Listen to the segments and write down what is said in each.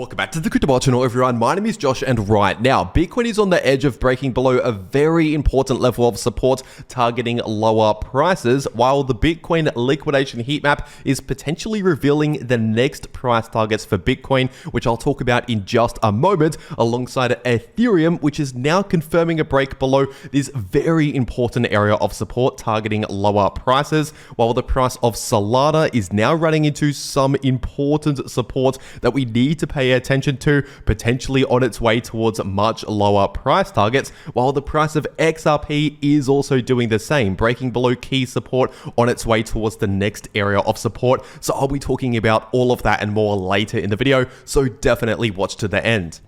Welcome back to the cryptowrld channel, everyone. My name is Josh, and right now, Bitcoin is on the edge of breaking below a very important level of support, targeting lower prices, while the Bitcoin liquidation heat map is potentially revealing the next price targets for Bitcoin, which I'll talk about in just a moment, alongside Ethereum, which is now confirming a break below this very important area of support, targeting lower prices, while the price of Solana is now running into some important support that we need to pay attention to, potentially on its way towards much lower price targets, while the price of XRP is also doing the same, breaking below key support on its way towards the next area of support. So I'll be talking about all of that and more later in the video, so definitely watch to the end.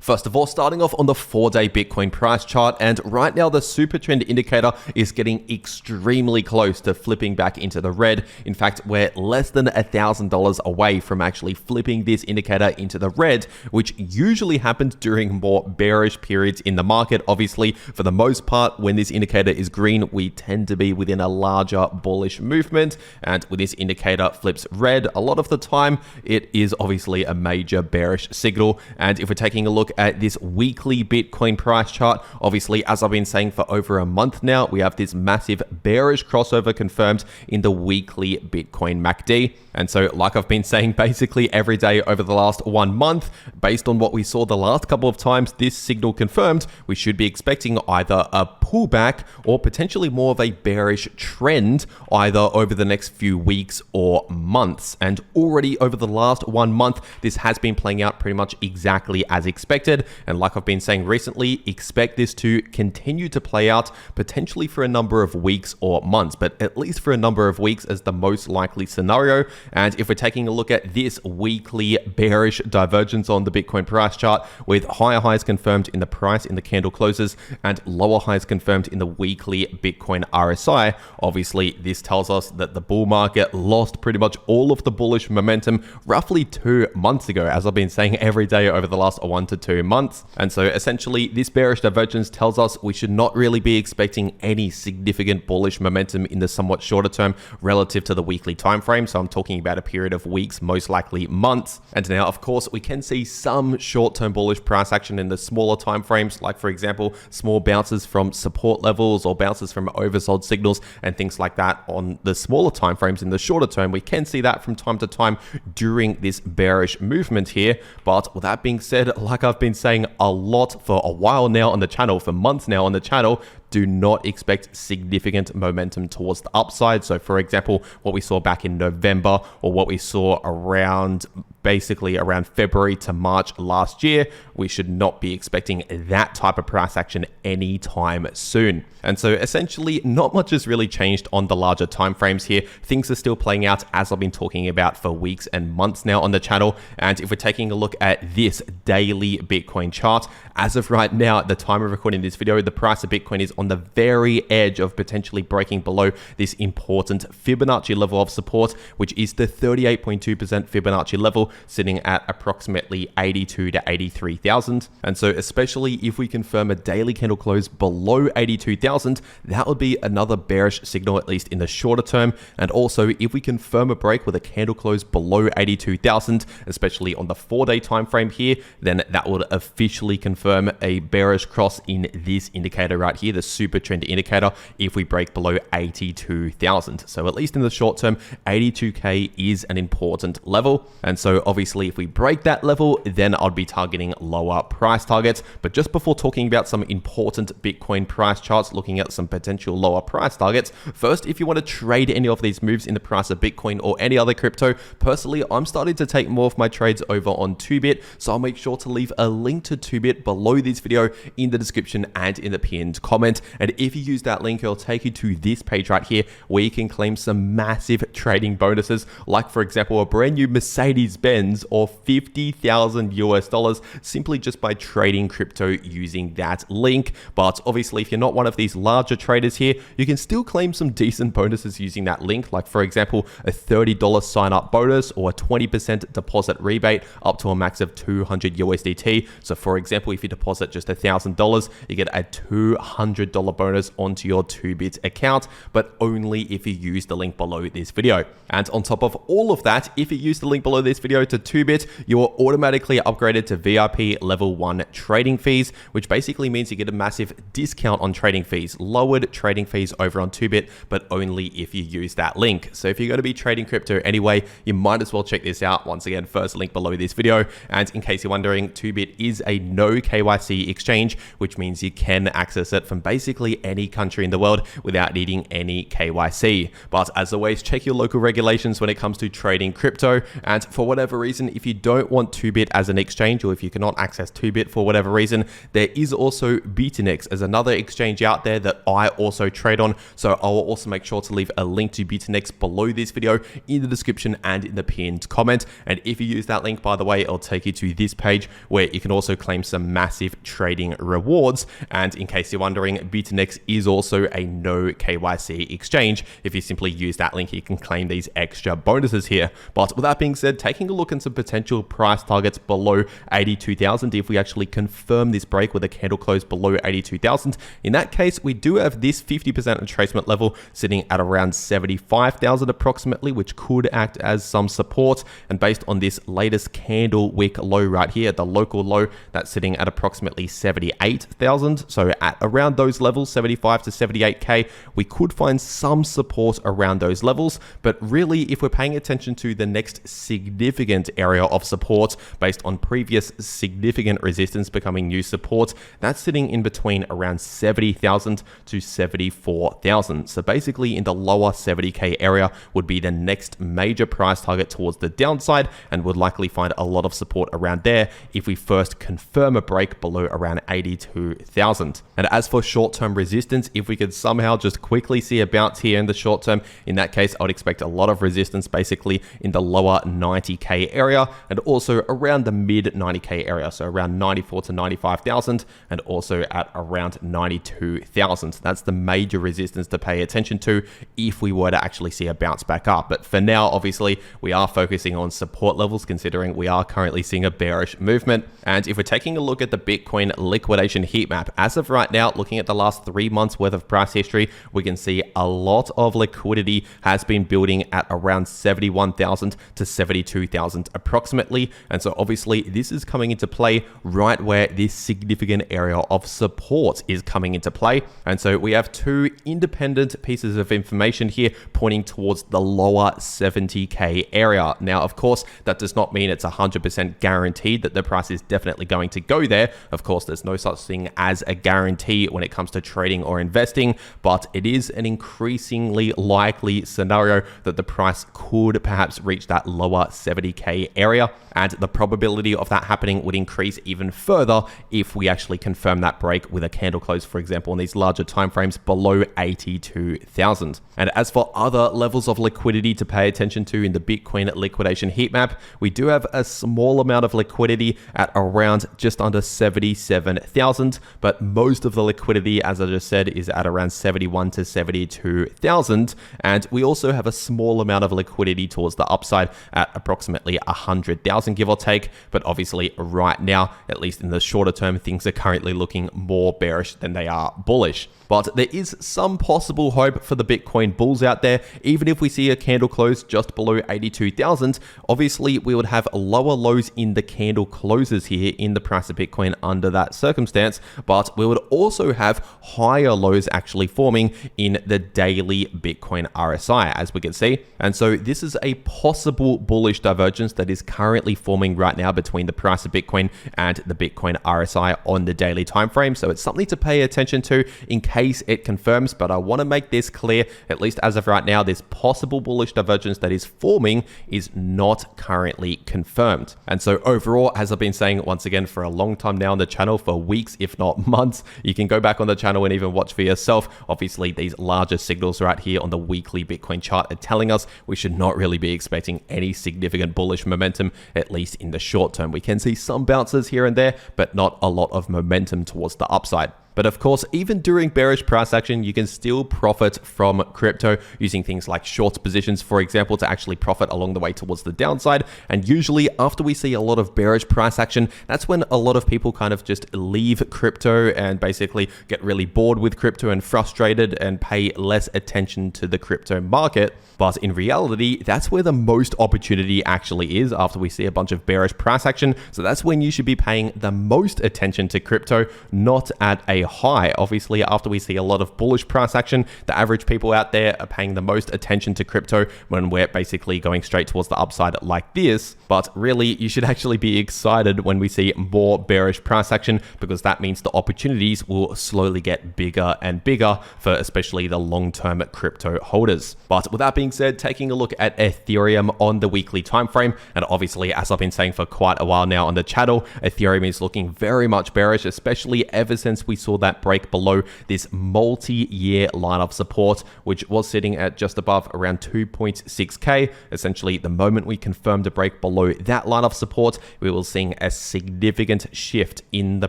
First of all, starting off on the 4-day Bitcoin price chart, and right now the super trend indicator is getting extremely close to flipping back into the red. In fact, we're less than $1,000 away from actually flipping this indicator into the red, which usually happens during more bearish periods in the market. Obviously, for the most part, when this indicator is green, we tend to be within a larger bullish movement, and when this indicator flips red, a lot of the time, it is obviously a major bearish signal. And if we're taking a look at this weekly Bitcoin price chart, obviously, as I've been saying for over a month now, we have this massive bearish crossover confirmed in the weekly Bitcoin MACD. And so, like I've been saying basically every day over the last 1 month, based on what we saw the last couple of times this signal confirmed, we should be expecting either a pullback or potentially more of a bearish trend either over the next few weeks or months. And already over the last 1 month, this has been playing out pretty much exactly as expected. And like I've been saying recently, expect this to continue to play out potentially for a number of weeks or months, but at least for a number of weeks as the most likely scenario. And if we're taking a look at this weekly bearish divergence on the Bitcoin price chart, with higher highs confirmed in the price in the candle closes and lower highs confirmed in the weekly Bitcoin RSI, obviously this tells us that the bull market lost pretty much all of the bullish momentum roughly 2 months ago, as I've been saying every day over the last 1 to 2 months. And so essentially this bearish divergence tells us we should not really be expecting any significant bullish momentum in the somewhat shorter term relative to the weekly time frame. So I'm talking about a period of weeks, most likely months. And now, of course, we can see some short-term bullish price action in the smaller time frames, like for example, small bounces from support levels or bounces from oversold signals and things like that on the smaller time frames in the shorter term. We can see that from time to time during this bearish movement here. But with that being said, like I've been saying a lot for a while now on the channel, for months now on the channel, do not expect significant momentum towards the upside. So for example, what we saw back in November, or what we saw around February to March last year, we should not be expecting that type of price action anytime soon. And so essentially not much has really changed on the larger time frames here. Things are still playing out as I've been talking about for weeks and months now on the channel. And if we're taking a look at this daily Bitcoin chart, as of right now, at the time of recording this video, the price of Bitcoin is on the very edge of potentially breaking below this important Fibonacci level of support, which is the 38.2% Fibonacci level, sitting at approximately 82 to 83,000. And so especially if we confirm a daily candle close below 82,000, that would be another bearish signal, at least in the shorter term. And also if we confirm a break with a candle close below 82,000, especially on the 4-day time frame here, then that would officially confirm a bearish cross in this indicator right here, the super trend indicator, if we break below 82,000. So at least in the short term, 82K is an important level. And so obviously if we break that level, then I'd be targeting lower price targets. But just before talking about some important Bitcoin price charts, looking at some potential lower price targets, first, if you want to trade any of these moves in the price of Bitcoin or any other crypto, personally, I'm starting to take more of my trades over on 2bit. So I'll make sure to leave a link to 2bit below this video in the description and in the pinned comment. And if you use that link, it'll take you to this page right here where you can claim some massive trading bonuses, like for example, a brand new Mercedes-Benz or $50,000 US simply just by trading crypto using that link. But obviously, if you're not one of these larger traders here, you can still claim some decent bonuses using that link, like for example, a $30 sign up bonus or a 20% deposit rebate up to a max of 200 USDT. So for example, if you deposit just $1,000, you get a $200 $100 bonus onto your 2bit account, but only if you use the link below this video. And on top of all of that, if you use the link below this video to 2bit, you are automatically upgraded to VIP level 1 trading fees, which basically means you get a massive discount on trading fees, lowered trading fees over on 2bit, but only if you use that link. So if you're going to be trading crypto anyway, you might as well check this out. Once again, first link below this video. And in case you're wondering, 2bit is a no KYC exchange, which means you can access it from basically any country in the world without needing any KYC. But as always, check your local regulations when it comes to trading crypto. And for whatever reason, if you don't want 2bit as an exchange, or if you cannot access 2bit for whatever reason, there is also Bitfinex as another exchange out there that I also trade on. So I will also make sure to leave a link to Bitfinex below this video in the description and in the pinned comment. And if you use that link, by the way, it'll take you to this page where you can also claim some massive trading rewards. And in case you're wondering, Bitfinex is also a no KYC exchange. If you simply use that link, you can claim these extra bonuses here. But with that being said, taking a look at some potential price targets below 82,000, if we actually confirm this break with a candle close below 82,000, in that case, we do have this 50% retracement level sitting at around 75,000 approximately, which could act as some support. And based on this latest candle wick low right here, the local low, that's sitting at approximately 78,000. So at around those levels, 75 to 78K, we could find some support around those levels. But really, if we're paying attention to the next significant area of support based on previous significant resistance becoming new support, that's sitting in between around 70,000 to 74,000. So basically in the lower 70K area would be the next major price target towards the downside, and would likely find a lot of support around there if we first confirm a break below around 82,000. And as for short-term resistance, if we could somehow just quickly see a bounce here in the short term, in that case, I would expect a lot of resistance basically in the lower 90K area and also around the mid 90K area. So around 94 to 95,000 and also at around 92,000. That's the major resistance to pay attention to if we were to actually see a bounce back up. But for now, obviously, we are focusing on support levels considering we are currently seeing a bearish movement. And if we're taking a look at the Bitcoin liquidation heat map, as of right now, looking at the last 3 months worth of price history, we can see a lot of liquidity has been building at around 71,000 to 72,000 approximately. And so obviously this is coming into play right where this significant area of support is coming into play. And so we have two independent pieces of information here pointing towards the lower 70K area. Now, of course, that does not mean it's 100% guaranteed that the price is definitely going to go there. Of course, there's no such thing as a guarantee when it comes to trading or investing, but it is an increasingly likely scenario that the price could perhaps reach that lower 70K area. And the probability of that happening would increase even further if we actually confirm that break with a candle close, for example, in these larger timeframes below 82,000. And as for other levels of liquidity to pay attention to in the Bitcoin liquidation heat map, we do have a small amount of liquidity at around just under 77,000, but most of the liquidity, as I just said, is at around 71 to 72,000. And we also have a small amount of liquidity towards the upside at approximately 100,000, give or take. But obviously right now, at least in the shorter term, things are currently looking more bearish than they are bullish. But there is some possible hope for the Bitcoin bulls out there. Even if we see a candle close just below 82,000, obviously we would have lower lows in the candle closes here in the price of Bitcoin under that circumstance, but we would also have higher lows actually forming in the daily Bitcoin RSI, as we can see. And so this is a possible bullish divergence that is currently forming right now between the price of Bitcoin and the Bitcoin RSI on the daily time frame. So it's something to pay attention to in case it confirms, but I want to make this clear, at least as of right now, this possible bullish divergence that is forming is not currently confirmed. And so overall, as I've been saying once again for a long time now on the channel, for weeks, if not months, you can go back on the channel and even watch for yourself. Obviously, these larger signals right here on the weekly Bitcoin chart are telling us we should not really be expecting any significant bullish momentum, at least in the short term. We can see some bounces here and there, but not a lot of momentum towards the upside. But of course, even during bearish price action, you can still profit from crypto using things like short positions, for example, to actually profit along the way towards the downside. And usually after we see a lot of bearish price action, that's when a lot of people kind of just leave crypto and basically get really bored with crypto and frustrated and pay less attention to the crypto market. But in reality, that's where the most opportunity actually is after we see a bunch of bearish price action. So that's when you should be paying the most attention to crypto, not at a high. Obviously, after we see a lot of bullish price action, the average people out there are paying the most attention to crypto when we're basically going straight towards the upside like this. But really, you should actually be excited when we see more bearish price action, because that means the opportunities will slowly get bigger and bigger for especially the long-term crypto holders. But with that being said, taking a look at Ethereum on the weekly time frame, and obviously, as I've been saying for quite a while now on the channel, Ethereum is looking very much bearish, especially ever since we saw that break below this multi-year line of support, which was sitting at just above around 2.6k. Essentially, the moment we confirmed a break below that line of support, we will see a significant shift in the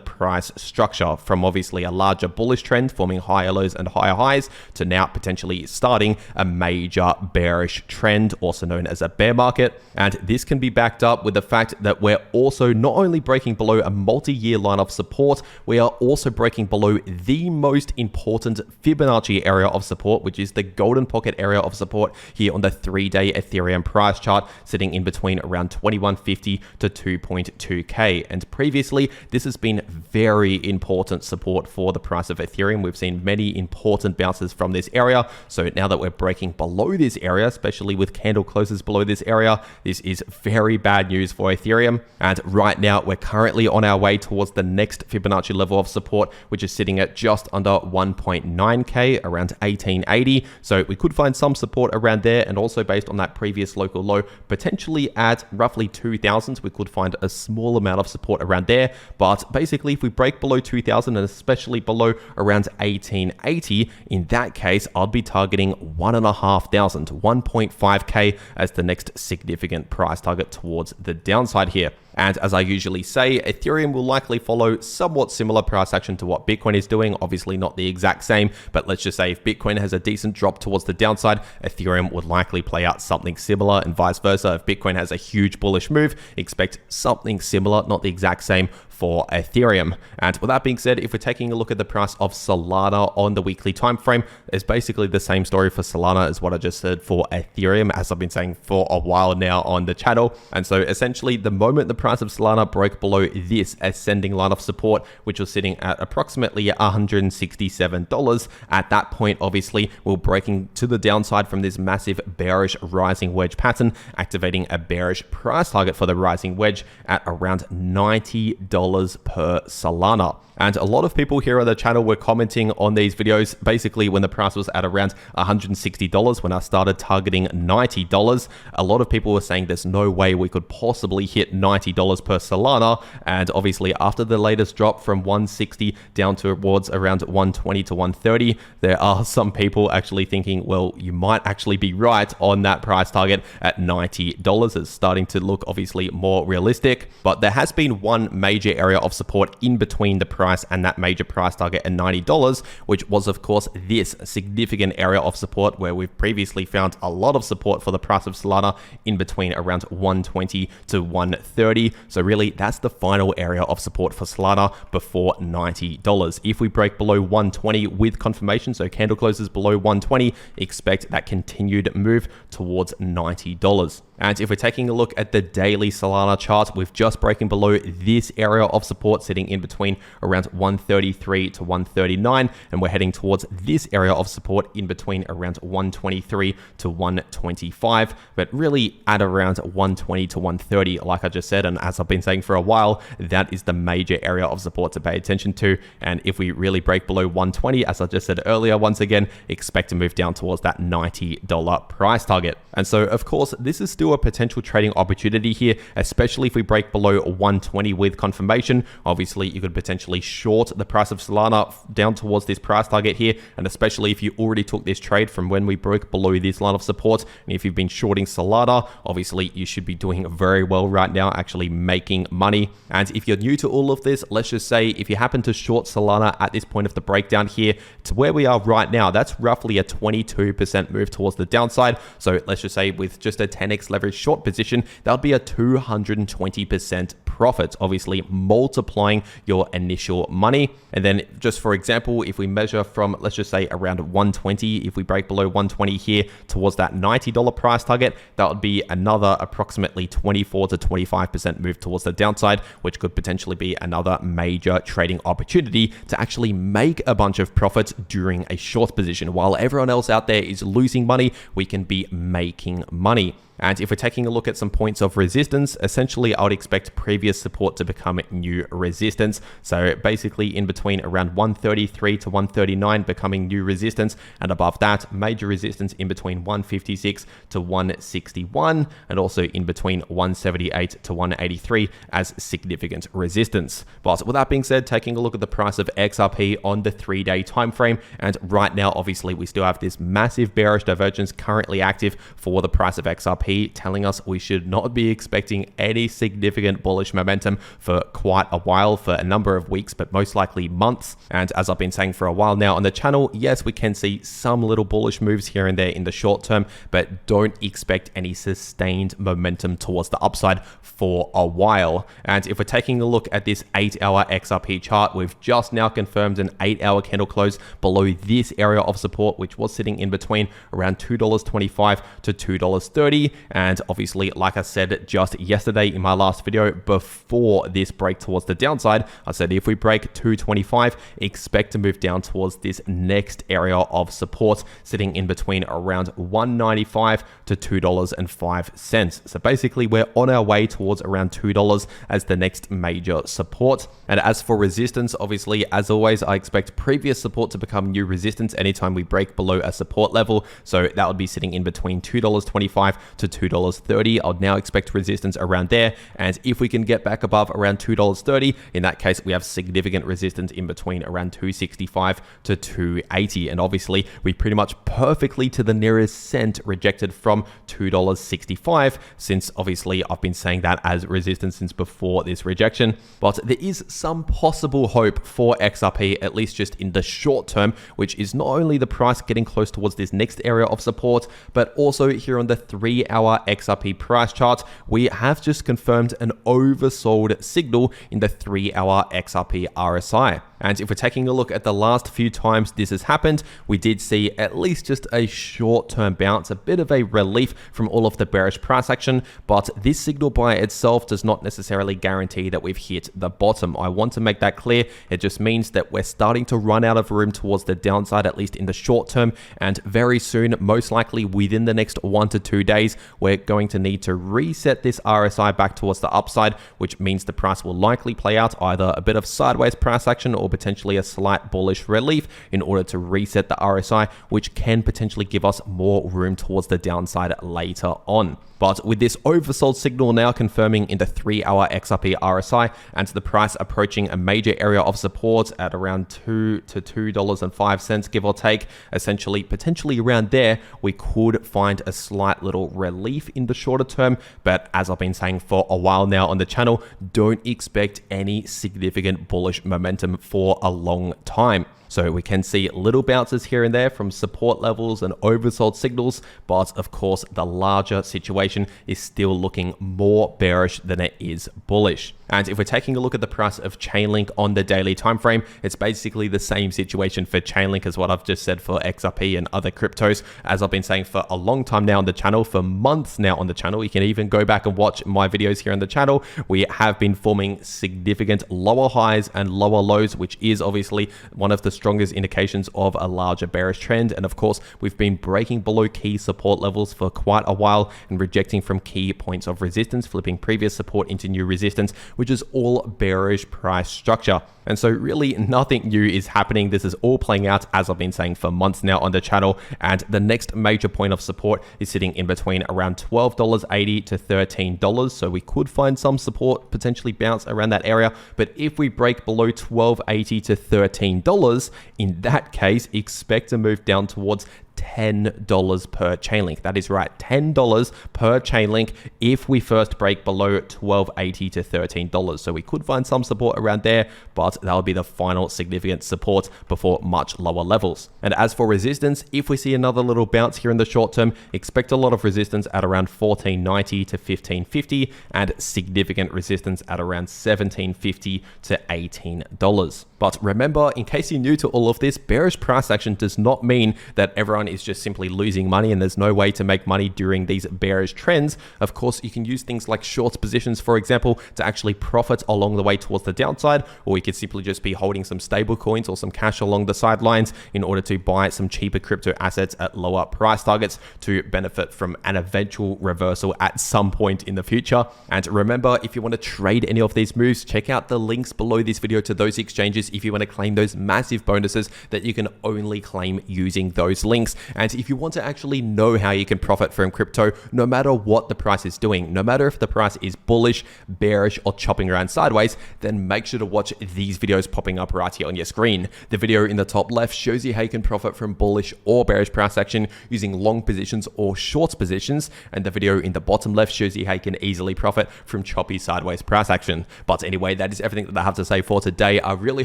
price structure from obviously a larger bullish trend forming higher lows and higher highs to now potentially starting a major bearish trend, also known as a bear market. And this can be backed up with the fact that we're also not only breaking below a multi-year line of support, we are also breaking below the most important Fibonacci area of support, which is the golden pocket area of support here on the 3-day Ethereum price chart, sitting in between around 2150 to 2.2k. And previously, this has been very important support for the price of Ethereum. We've seen many important bounces from this area. So now that we're breaking below this area, especially with candle closes below this area, this is very bad news for Ethereum. And right now, we're currently on our way towards the next Fibonacci level of support, which is sitting at just under 1.9k, around 1880. So we could find some support around there, and also based on that previous local low, potentially at roughly 2000, we could find a small amount of support around there. But basically, if we break below 2000 and especially below around 1880, in that case, I'd be targeting 1,500, 1.5k as the next significant price target towards the downside here. And as I usually say, Ethereum will likely follow somewhat similar price action to what Bitcoin is doing. Obviously not the exact same, but let's just say if Bitcoin has a decent drop towards the downside, Ethereum would likely play out something similar, and vice versa. If Bitcoin has a huge bullish move, expect something similar, not the exact same, for Ethereum. And with that being said, if we're taking a look at the price of Solana on the weekly time frame, it's basically the same story for Solana as what I just said for Ethereum, as I've been saying for a while now on the channel. And so essentially, the moment the price of Solana broke below this ascending line of support, which was sitting at approximately $167, at that point, obviously, we're breaking to the downside from this massive bearish rising wedge pattern, activating a bearish price target for the rising wedge at around $90 per Solana. And a lot of people here on the channel were commenting on these videos basically when the price was at around $160, when I started targeting $90. A lot of people were saying there's no way we could possibly hit $90 per Solana. And obviously after the latest drop from 160 down towards around 120 to 130, there are some people actually thinking, well, you might actually be right on that price target at $90. It's starting to look obviously more realistic, but there has been one major area of support in between the price and that major price target at $90, which was of course this significant area of support where we've previously found a lot of support for the price of Solana in between around 120 to 130. So really that's the final area of support for Solana before $90. If we break below 120 with confirmation, so candle closes below 120, expect that continued move towards $90. And if we're taking a look at the daily Solana chart, we've just breaking below this area of support, sitting in between around 133 to 139, and we're heading towards this area of support in between around 123 to 125, but really at around 120 to 130, like I just said, and as I've been saying for a while, that is the major area of support to pay attention to. And if we really break below 120, as I just said earlier, once again, expect to move down towards that $90 price target. And so, of course, this is still still a potential trading opportunity here, especially if we break below 120 with confirmation. Obviously, you could potentially short the price of Solana down towards this price target here, and especially if you already took this trade from when we broke below this line of support, and if you've been shorting Solana, obviously you should be doing very well right now, actually making money. And if you're new to all of this, let's just say if you happen to short Solana at this point of the breakdown here to where we are right now, that's roughly a 22% move towards the downside. So let's just say with just a 10x leverage short position, that would be a 220% profit, obviously multiplying your initial money. And then just for example, if we measure from, let's just say around 120, if we break below 120 here towards that $90 price target, that would be another approximately 24 to 25% move towards the downside, which could potentially be another major trading opportunity to actually make a bunch of profits during a short position. While everyone else out there is losing money, we can be making money. And if we're taking a look at some points of resistance, essentially I would expect previous support to become new resistance. So basically in between around 133 to 139 becoming new resistance, and above that major resistance in between 156 to 161, and also in between 178 to 183 as significant resistance. But with that being said, taking a look at the price of XRP on the 3-day time frame, and right now obviously we still have this massive bearish divergence currently active for the price of XRP, telling us we should not be expecting any significant bullish momentum for quite a while, for a number of weeks, but most likely months. And as I've been saying for a while now on the channel, yes, we can see some little bullish moves here and there in the short term, but don't expect any sustained momentum towards the upside for a while. And if we're taking a look at this 8-hour XRP chart, we've just now confirmed an 8-hour candle close below this area of support, which was sitting in between around $2.25 to $2.30. And obviously, like I said just yesterday in my last video before this break towards the downside, I said if we break 225, expect to move down towards this next area of support sitting in between around $1.95 to $2.05. So basically we're on our way towards around $2 as the next major support. And as for resistance, obviously as always, I expect previous support to become new resistance anytime we break below a support level. So that would be sitting in between $2.25 to $2.30. I would now expect resistance around there, and if we can get back above around $2.30, in that case we have significant resistance in between around $2.65 to $2.80. And obviously we pretty much perfectly to the nearest cent rejected from $2.65, since obviously I've been saying that as resistance since before this rejection. But there is some possible hope for XRP, at least just in the short term, which is not only the price getting close towards this next area of support, but also here on the 3-hour XRP price chart, we have just confirmed an oversold signal in the 3-hour XRP RSI. And if we're taking a look at the last few times this has happened, we did see at least just a short-term bounce, a bit of a relief from all of the bearish price action, but this signal by itself does not necessarily guarantee that we've hit the bottom. I want to make that clear. It just means that we're starting to run out of room towards the downside, at least in the short term, and very soon, most likely within the next 1 to 2 days, we're going to need to reset this RSI back towards the upside, which means the price will likely play out either a bit of sideways price action or potentially a slight bullish relief in order to reset the RSI, which can potentially give us more room towards the downside later on. But with this oversold signal now confirming in the 3-hour XRP RSI and the price approaching a major area of support at around $2 to $2.05, give or take, essentially potentially around there, we could find a slight little relief in the shorter term. But as I've been saying for a while now on the channel, don't expect any significant bullish momentum for a long time. So we can see little bounces here and there from support levels and oversold signals, but of course the larger situation is still looking more bearish than it is bullish. And if we're taking a look at the price of Chainlink on the daily time frame, it's basically the same situation for Chainlink as what I've just said for XRP and other cryptos. As I've been saying for a long time now on the channel, for months now on the channel, you can even go back and watch my videos here on the channel. We have been forming significant lower highs and lower lows, which is obviously one of the strongest indications of a larger bearish trend. And of course, we've been breaking below key support levels for quite a while and rejecting from key points of resistance, flipping previous support into new resistance, which is all bearish price structure. And so really nothing new is happening. This is all playing out as I've been saying for months now on the channel. And the next major point of support is sitting in between around $12.80 to $13. So we could find some support, potentially bounce around that area. But if we break below $12.80 to $13, in that case, expect to move down towards $10 per Chainlink. That is right, $10 per Chainlink if we first break below $12.80 to $13. So we could find some support around there, but that'll be the final significant support before much lower levels. And as for resistance, if we see another little bounce here in the short term, expect a lot of resistance at around $14.90 to $15.50 and significant resistance at around $17.50 to $18. But remember, in case you're new to all of this, bearish price action does not mean that everyone is just simply losing money and there's no way to make money during these bearish trends. Of course, you can use things like short positions, for example, to actually profit along the way towards the downside, or you could simply just be holding some stable coins or some cash along the sidelines in order to buy some cheaper crypto assets at lower price targets to benefit from an eventual reversal at some point in the future. And remember, if you want to trade any of these moves, check out the links below this video to those exchanges if you want to claim those massive bonuses that you can only claim using those links. And if you want to actually know how you can profit from crypto, no matter what the price is doing, no matter if the price is bullish, bearish, or chopping around sideways, then make sure to watch these videos popping up right here on your screen. The video in the top left shows you how you can profit from bullish or bearish price action using long positions or short positions. And the video in the bottom left shows you how you can easily profit from choppy sideways price action. But anyway, that is everything that I have to say for today. I really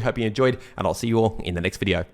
hope you enjoyed, and I'll see you all in the next video.